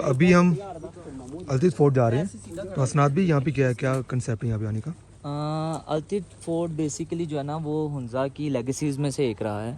ابھی ہم التت فورٹ جا رہے ہیں، تو اسناد بھی یہاں پہ کیا کنسیپٹ ہے یہاں پہ آنے کا؟ التت فورٹ بیسیکلی جو ہے نا وہ ہنزا کی لیگیسیز میں سے ایک رہا ہے،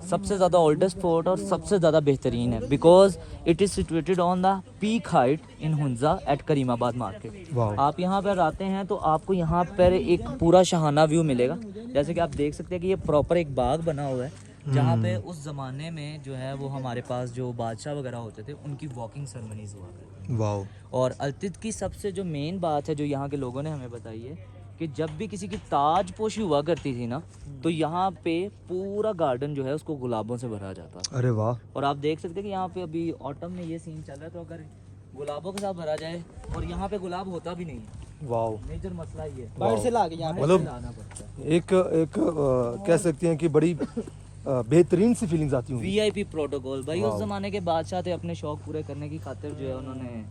سب سے زیادہ اولڈسٹ فورٹ اور سب سے زیادہ بہترین ہے، because it is situated on the peak height in Hunza at Karimabad market. آپ یہاں پر آتے ہیں تو آپ کو یہاں پر ایک پورا شاہانہ ویو ملے گا، جیسے کہ آپ دیکھ سکتے ہیں کہ یہ پراپر ایک باغ بنا ہوا ہے جہاں پہ اس زمانے میں جو ہے وہ ہمارے پاس جو بادشاہ وغیرہ ہوتے تھے ان کی واکنگ سرمنیز ہوا کرتی۔ واو۔ اور التت کی سب سے جو مین بات ہے جو یہاں کے لوگوں نے ہمیں بتائی ہے کہ جب بھی کسی کی تاج پوشی ہوا کرتی تھی نا تو یہاں پہ پورا گارڈن جو ہے اس کو گلابوں سے بھرا جاتا تھا۔ ارے واہ۔ اور آپ دیکھ سکتے ہیں کہ یہاں پہ ابھی آٹم میں یہ سین چل رہا ہے، تو اگر گلابوں کے ساتھ بھرا جائے، اور یہاں پہ گلاب ہوتا بھی نہیں ہے، واو، میجر مسئلہ یہ ہے، باہر سے لا کے یہاں مطلب لانا پڑتا ہے۔ ایک کہہ سکتے ہیں کہ بڑی بہترین سی فیلنگز آتی ہوں۔ وی آئی پی پروٹوکول بھائی اس زمانے کے بادشاہ تھے، اپنے شوق پورے کرنے کی خاطر جو ہے انہوں نے،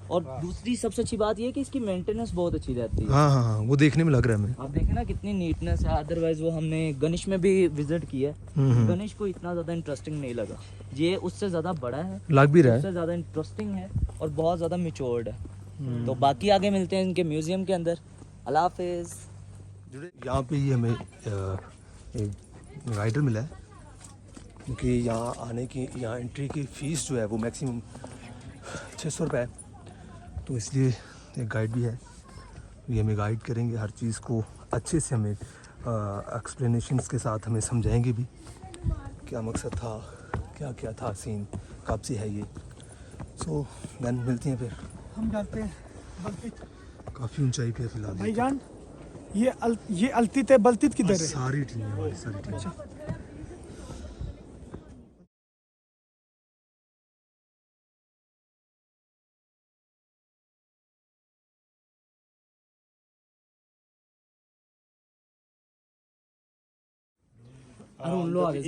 اور دوسری سب سے اچھی بات یہ ہے کہ اس کی مینٹیننس بہت اچھی رہتی ہے۔ ہاں ہاں ہاں، وہ دیکھنے میں لگ رہا ہے ہمیں۔ آپ دیکھیں نا کتنی نیٹنس ہے، ادروائز وہ ہم نے گنش میں بھی وزٹ کیا ہے، گنش کو اتنا زیادہ انٹرسٹنگ نہیں لگا، یہ اس سے زیادہ بڑا ہے، لگ بھی رہا اس سے ہے۔ زیادہ انٹرسٹنگ ہے اور بہت زیادہ میچورڈ ہے۔ تو باقی آگے ملتے ہیں ان کے میوزیم کے اندر۔ اللہ حافظ۔ یہاں پہ ہی ہمیں ایک گائیڈر ملا ہے، کیونکہ یہاں آنے کی، یہاں انٹری کی فیس جو ہے وہ میکسیمم 600 روپے ہے، تو اس لیے ایک گائیڈ بھی ہے، یہ ہمیں گائیڈ کریں گے، ہر چیز کو اچھے سے ہمیں ایکسپلینیشنس کے ساتھ ہمیں سمجھائیں گے بھی کیا مقصد تھا، کیا کیا تھا سین، کب سے ہے یہ۔ سو دین ملتے ہیں پھر۔ ہم جاتے ہیں بلتت۔ کافی اونچائی پہ ہے فی الحال بھائی جان یہ التت ہے، بلتت کدھر ہے؟ ساری ٹیم ہے، ساری ٹیم۔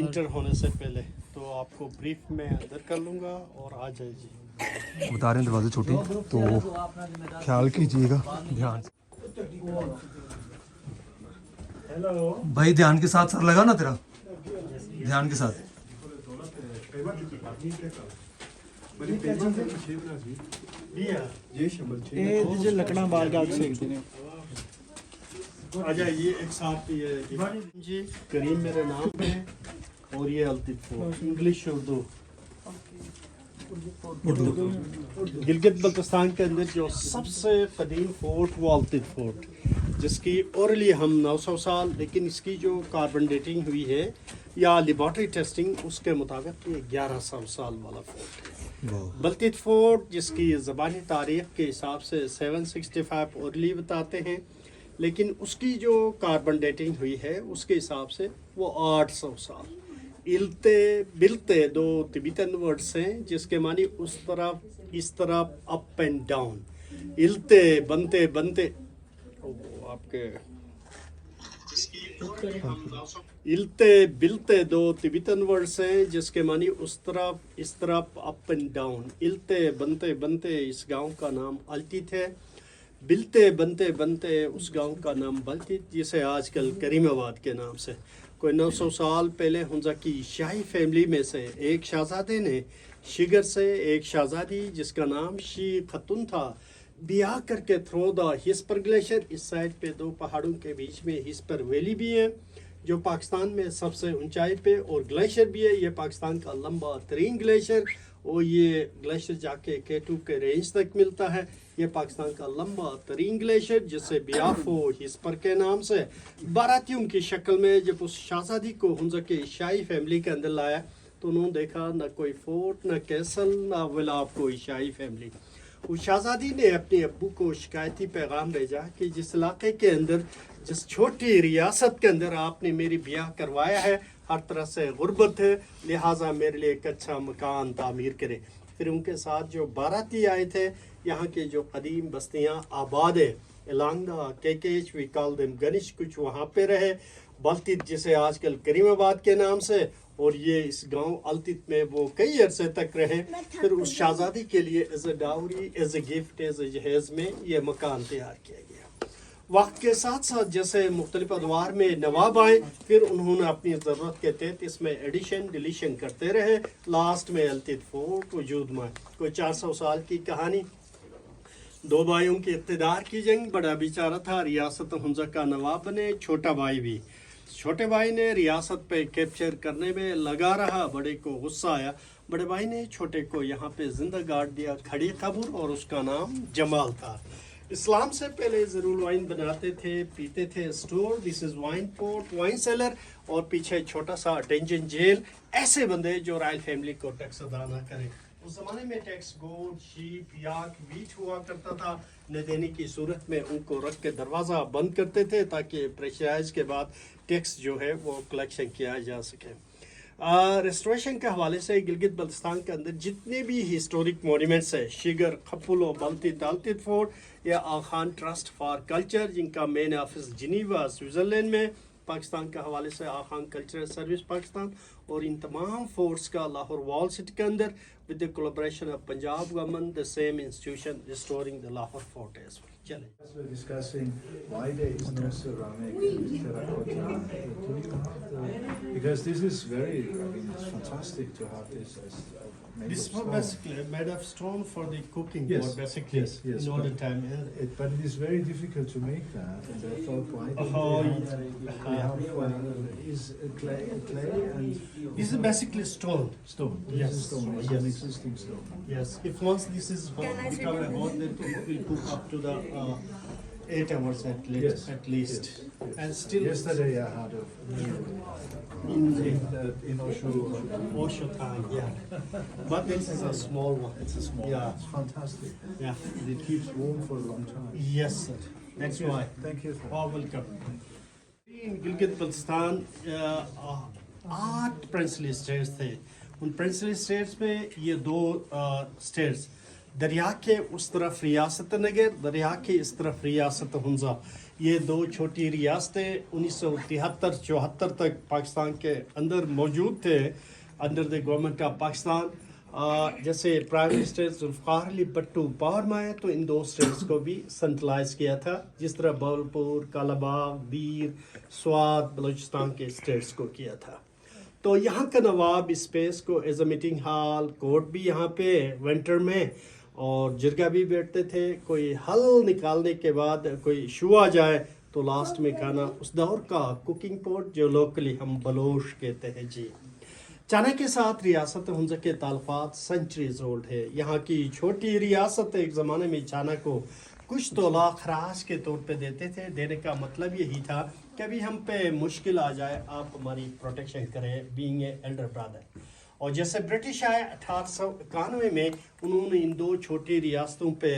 انٹر ہونے سے پہلے تو آپ کو بریف میں اندر کر لوں گا اور آ جائے جی۔ بتا رہے ہیں دروازے چھوٹے، تو خیال کیجیے گا دھیان سے۔ بھائی دھیان کے ساتھ، سر لگا نا تیرا، دھیان کے ساتھ۔ یہ لکڑا بال کا سیکھتے ہیں۔ آ جائیے ایک ساتھ جی۔ کریم میرا نام ہے اور یہ التت فورٹ، انگلش اردو۔ گلگت بلتستان کے اندر جو سب سے قدیم فورٹ وہ التت فورٹ، جس کی اورلی ہم 900 سال، لیکن اس کی جو کاربن ڈیٹنگ ہوئی ہے یا لیبارٹری ٹیسٹنگ اس کے مطابق یہ 1100 سال والا فورٹ ہے۔ بلتت فورٹ جس کی زبانی تاریخ کے حساب سے 765 اورلی بتاتے ہیں، لیکن اس کی جو کاربن ڈیٹنگ ہوئی ہے اس کے حساب سے وہ 800 سال۔ التے بلتے دو تبیتن ورڈز ہیں جس کے معنی اس طرف اپ اینڈ ڈاؤن، التے بنتے بنتے آپ کے التے بلتے دو تبیتن ورڈز ہیں جس کے معنی اس طرف اپ اینڈ ڈاؤن، التے بنتے بنتے اس گاؤں کا نام التت ہے، بلتے بنتے بنتے اس گاؤں کا نام بلتت، جسے آج کل کریم آباد کے نام سے۔ کوئی 900 سال پہلے ہنزا کی شاہی فیملی میں سے ایک شہزادے نے شگر سے ایک شہزادی جس کا نام شی خاتون تھا بیاہ کر کے تھرو دا ہسپر گلیشیئر، اس سائڈ پہ دو پہاڑوں کے بیچ میں ہسپر ویلی بھی ہے جو پاکستان میں سب سے اونچائی پہ، اور گلیشیئر بھی ہے، یہ پاکستان کا لمبا ترین گلیشیئر، اور یہ گلیشیئر جا کے K2 کے رینج تک ملتا ہے۔ یہ پاکستان کا لمبا ترین گلیشیئر جسے بیافو ہسپر کے نام سے باراتیوں کی شکل میں جب اس شہزادی کو ہنزا کی شاہی فیملی کے اندر لایا تو انہوں نے دیکھا نہ کوئی فورٹ، نہ کیسل، نہ ولا، کوئی شاہی فیملی۔ اس شہزادی نے اپنے ابو کو شکایتی پیغام بھیجا کہ جس علاقے کے اندر، جس چھوٹی ریاست کے اندر آپ نے میری بیاہ کروایا ہے، ہر طرح سے غربت ہے، لہٰذا میرے لیے ایک اچھا مکان تعمیر کرے۔ پھر ان کے ساتھ جو باراتی آئے تھے، یہاں کے جو قدیم بستیاں آباد ہے along the KKH we call them گنش، کچھ وہاں پہ رہے، بلتت جسے آج کل کریم آباد کے نام سے، اور یہ اس گاؤں التت میں وہ کئی عرصے تک رہے۔ پھر اس شہزادی کے لیے as a dowry, as a gift, as a جہیز میں یہ مکان تیار کیا گیا۔ वक्त के साथ साथ जैसे मुख्तलिफ अदवार में नवाब आए, फिर उन्होंने अपनी ज़रूरत के तहत इसमें एडिशन डिलीशन करते रहे। लास्ट में अल्तित फोर्ट वजूद में, कोई 400 साल की कहानी। दो भाइयों की इक़्तिदार की जंग, बड़ा बेचारा था, रियासत हुंजा का नवाब बने, छोटा भाई भी। छोटे भाई ने रियासत पे कैप्चर करने में लगा रहा, बड़े को गुस्सा आया, बड़े भाई ने छोटे को यहाँ पे जिंदा गाड़ दिया, खड़ी खबर, और उसका नाम जमाल था। इस्लाम से पहले ज़रूर वाइन बनाते थे, पीते थे। Store, this is wine port, wine cellar, और पीछे छोटा सा अटेंशन जेल। ऐसे बंदे जो रॉयल फैमिली को टैक्स अदा ना करें। उस ज़माने में टैक्स गोट, शीप, याक, वीट हुआ करता था। न देने की सूरत में उनको रख के दरवाज़ा बंद करते थे ताकि प्रेशराइज के बाद टैक्स जो है वो कलेक्शन किया जा सके। रेस्टोरेशन के हवाले से गिलगित बल्तिस्तान के अंदर जितने भी हिस्टोरिक मोन्यूमेंट्स है, शिगर, खपुलो, बल्तित, अल्तित फोर्ट या आगा खान ट्रस्ट फॉर कल्चर, जिनका मेन ऑफिस जिनीवा स्विट्ज़रलैंड में, पाकिस्तान के हवाले से आगा खान कल्चरल सर्विस पाकिस्तान, और इन तमाम फोर्ट्स का लाहौर वॉल सिटी के अंदर with the collaboration of Punjab government, the same institution restoring the Lahore fort as well. चलें, We're discussing why there is no ceramic terracotta, because this is very, I mean, it's fantastic to have this as made This of was stone. basically made of stone for the cooking Yes, board, basically, yes, yes, in olden but- time. But it is very difficult to make that, and I thought, why don't Oh, we have is clay and This is basically stone. stone. This Yes, is stone. It's yes. an existing stone. Yes, if once this is become a hot, then it will cook up to the 8 hours at least. Yes, At least. yes. And still Yesterday I had in Osho. Osho time, yeah. But this is a small one. It's a small. Yeah. It's fantastic. Yeah. And it keeps warm for a long time. Yes, sir. That's why. Thank you. Sir. Oh, welcome. In Gilgit Baltistan, 8 princely states थे। उन princely states में ये 2 states, दरिया के उस तरफ रियासत नगर, दरिया के इस तरफ रियासत हुंजा, ये 2 छोटी रियासतें 1973-74 तक पाकिस्तान के अंदर मौजूद थे, under the government of Pakistan. जैसे prime minister Zulfikar Ali Bhutto power में आए तो इन 2 स्टेट्स को भी सेंट्रलाइज किया था, जिस तरह बहावलपुर, कालाबाग, बीर, स्वात, बलूचिस्तान के स्टेट्स को किया था। तो यहाँ का नवाब इस स्पेस को as a meeting hall, court भी यहाँ पे विंटर में, और जिरगा भी बैठते थे। कोई हल निकालने के बाद कोई इशू आ जाए तो लास्ट में खाना उस दौर का कुकिंग पॉट, जो लोकली हम बलोश कहते हैं जी। चाइना के साथ रियासत हुंजा के ताल्लुकात सेंचुरीज ओल्ड है। यहाँ की छोटी रियासत एक ज़माने में चाइना को कुछ तोला खराज के तौर पे देते थे। देने का मतलब यही था कि अभी हम पे मुश्किल आ जाए, आप हमारी प्रोटेक्शन करें, बीइंग ए एल्डर ब्रदर। और जैसे ब्रिटिश आए 1891 में, उन्होंने इन 2 छोटी रियासतों पे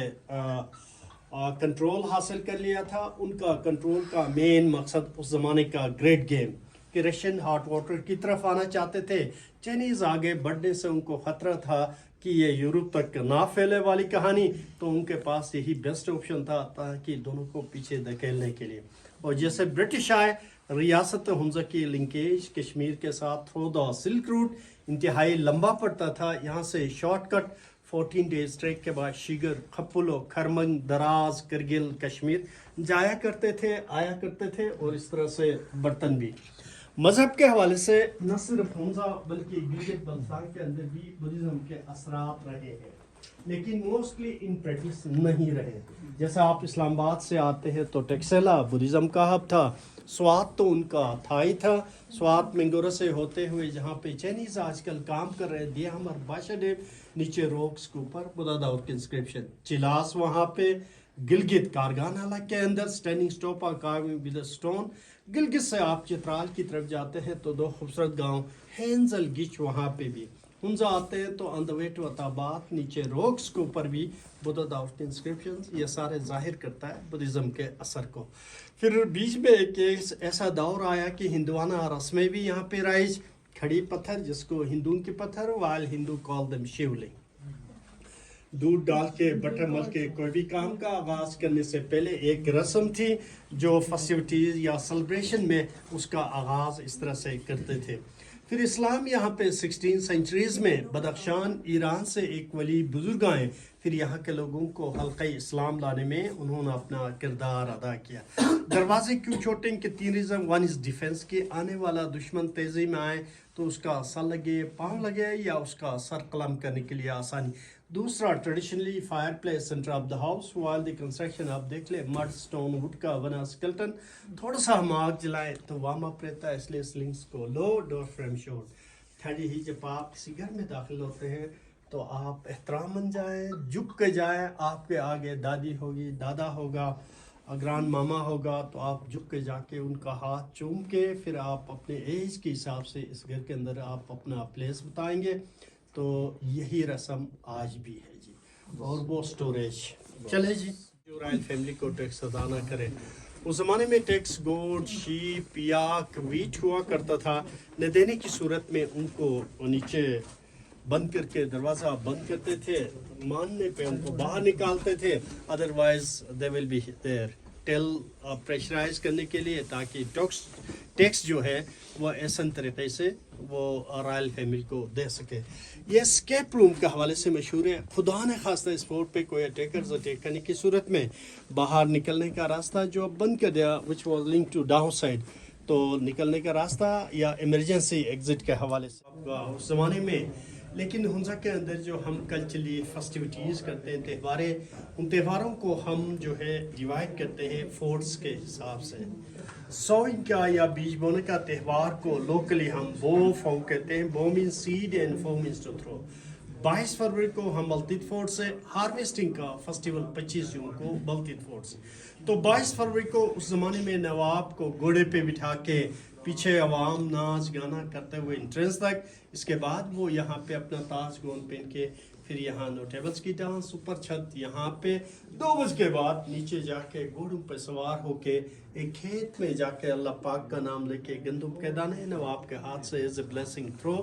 कंट्रोल हासिल कर लिया था। उनका कंट्रोल का मेन मकसद उस ज़माने का ग्रेट गेम कि रशियन हॉट वाटर की तरफ आना चाहते थे। चाइनीज़ आगे बढ़ने से उनको ख़तरा था कि ये यूरोप तक ना फैले वाली कहानी, तो उनके पास यही बेस्ट ऑप्शन था ताकि दोनों को पीछे धकेलने के लिए। और जैसे ब्रिटिश आए, रियासत हुंजा की लिंकेज कश्मीर के साथ थ्रू द सिल्क रूट इंतहाई लंबा पड़ता था। यहाँ से शॉर्टकट 14 डेज ट्रैक के बाद शिगर, खपुलो, खरमंग, दराज, करगिल, कश्मीर जाया करते थे, आया करते थे, और इस तरह से बर्तन भी। मज़हब के हवाले से न सिर्फ हुंजा बल्कि गिलगित बल्तिस्तान के अंदर भी बुद्धिज़्म के असरात रहे हैं, लेकिन मोस्टली इन प्रैक्टिस नहीं रहे। जैसे आप इस्लामाबाद से आते हैं तो टेक्सेला बुद्धिज़्म का हब था, स्वात तो उनका था ही था। स्वात मिंगोरा से होते हुए जहाँ पे चाइनीज़ आजकल काम कर रहे हैं, दिया हमारे बादशाह डेव, नीचे रॉक्स के ऊपर बुद्धा दाऊद की इंस्क्रिप्शन, चिलास वहाँ पे, गिलगित कारगानाला के अंदर standing stupa carving with stone. Gilgit से आप चित्राल की तरफ जाते हैं तो 2 खूबसूरत गांव हेंजल गिच वहाँ पे भी। हुंजा आते हैं तो on the way to Attabad, नीचे रॉक्स के ऊपर भी बुद्धा दाऊद की इंस्क्रिप्शंस, ये सारे जाहिर करता है बुद्धिज़्म के असर को। फिर बीच में एक ऐसा दौर आया कि हिंदुआना रस्में भी यहाँ पे राइज, खड़ी पत्थर जिसको हिंदुओं के पत्थर, वाइल हिंदू कॉल देम शिवलिंग। दूध डाल के बटर मल के कोई भी काम का आगाज़ करने से पहले एक रस्म थी जो फेस्टिविटीज़ या सेलिब्रेशन में उसका आगाज़ इस तरह से करते थे। फिर इस्लाम यहाँ पे 16 सेंचुरीज में बदख्शान ईरान से एक वली बुजुर्ग आए, फिर यहाँ के लोगों को हल्का इस्लाम लाने में उन्होंने अपना किरदार अदा किया। दरवाजे क्यों छोटे के 3 रीज़न, 1 इज़ डिफेंस के, आने वाला दुश्मन तेज़ी में आए तो उसका सर लगे, पाँव लगे या उसका सर कलम करने के लिए आसानी। दूसरा, traditionally fire place centre of the house, while the construction आप देख ले मड स्टोन वुड का बना स्केल्टन, थोड़ा सा हम आग जलाएं तो वार्म अप रहता है, इसलिए स्लिंग्स को लो, डोर फ्रेम शोर। ठंडी ही जब आप किसी घर में दाखिल होते हैं तो आप एहतराम बन जाएं, झुक के जाएं, आपके आगे दादी होगी, दादा होगा, ग्रांड मामा होगा, तो आप झुक के जाके उनका हाथ चूम के फिर आप अपने एज के हिसाब से इस घर के अंदर आप अपना प्लेस बताएंगे। तो यही रस्म आज भी है जी। और वो स्टोरेज चले जी, जो रॉयल फैमिली को टैक्स अदा ना करे। उस ज़माने में टैक्स गोट, शीप, याक, वीट हुआ करता था, न देने की सूरत में उनको नीचे बंद करके दरवाज़ा बंद करते थे, मानने पे उनको बाहर निकालते थे, otherwise they will be there tail pressurise करने के लिए, ताकि टैक्स जो है वो ऐसा तरीके से वो रॉयल फैमिली को दे सके। ये स्केप रूम के हवाले से मशहूर है। खुदा ने खासा इस फोर्ट पे कोई अटैकर्स अटैक करने की सूरत में बाहर निकलने का रास्ता जो अब बंद कर दिया, which was link to down side, तो निकलने का रास्ता या इमरजेंसी एग्जिट के हवाले से उस ज़माने में। लेकिन हुंजा के अंदर जो हम कल्चरली फेस्टिविटीज़ करते हैं, त्यौहारें, उन त्यौहारों को हम जो है डिवाइड करते हैं फोर्ट्स के हिसाब से। सोइंग का या बीज बोने का त्यौहार को लोकली हम बो फो कहते हैं। बो मीन्स सीड एंड फो मीन्स टू थ्रो। 22 फरवरी को हम बल्तित फोर्ट से, हार्वेस्टिंग का फेस्टिवल 25 जून को बल्तित फोर्ट से। तो 22 फरवरी को उस ज़माने में नवाब को घोड़े पे बिठा के पीछे अवाम नाच गाना करते हुए एंट्रेंस तक, इसके बाद वो यहाँ पे अपना ताज गोंद पहन के फिर यहाँ नोटेबल्स की डांस, ऊपर छत यहाँ पे 2 बजे के बाद नीचे जाके घोड़ों पे सवार होके एक खेत में जाके अल्लाह पाक का नाम लेके गंदम के दाने नवाब के हाथ से as a blessing throw,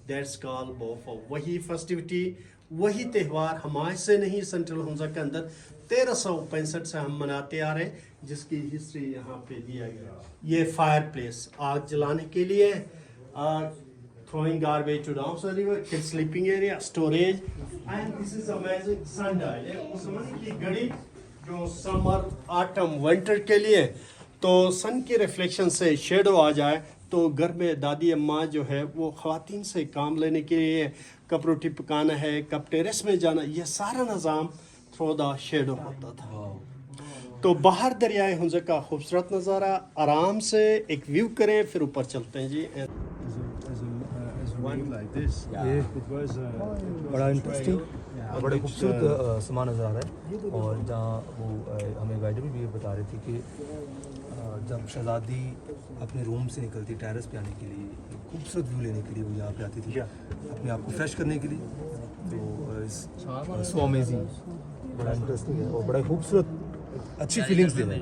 that's called बोफो। वही फेस्टिविटी, वही त्यौहार हमारे से नहीं, सेंट्रल हुंजा के अंदर 1365 से हम मनाते आ रहे हैं, जिसकी हिस्ट्री यहाँ पे दिया गया। ये फायर प्लेस आग जलाने के लिए, throwing garbage to down the river, kids sleeping area, storage, and this is amazing sundial। उस ज़माने की घड़ी जो समर, ऑटम, विंटर के लिए, तो सन के रिफ्लेक्शन से शेडो आ जाए तो घर में दादी अम्मा जो है वो ख़वातीन से काम लेने के लिए, कब रोटी पकाना है, कब टेरेस में जाना, ये सारा निज़ाम थ्रो द शेडो होता था। तो बाहर दरियाए हुंजा का खूबसूरत नज़ारा, आराम से एक व्यू करें, फिर ऊपर चलते हैं जी। As a view like this, ये it was बड़ा इंटरेस्टिंग और बड़े Which, खूबसूरत समा नज़र आ रहा है। और जहाँ वो हमें गाइड भी ये बता रहे थे कि जब शहजादी अपने रूम से निकलती टेरेस पे आने के लिए, एक खूबसूरत व्यू लेने के लिए वो यहाँ पे आती थी, अपने आप को फ्रेश करने के लिए। तो सो अमेजिंग, बड़ा इंटरेस्टिंग है और बड़ा खूबसूरत, अच्छी फीलिंग्स दे रहा है।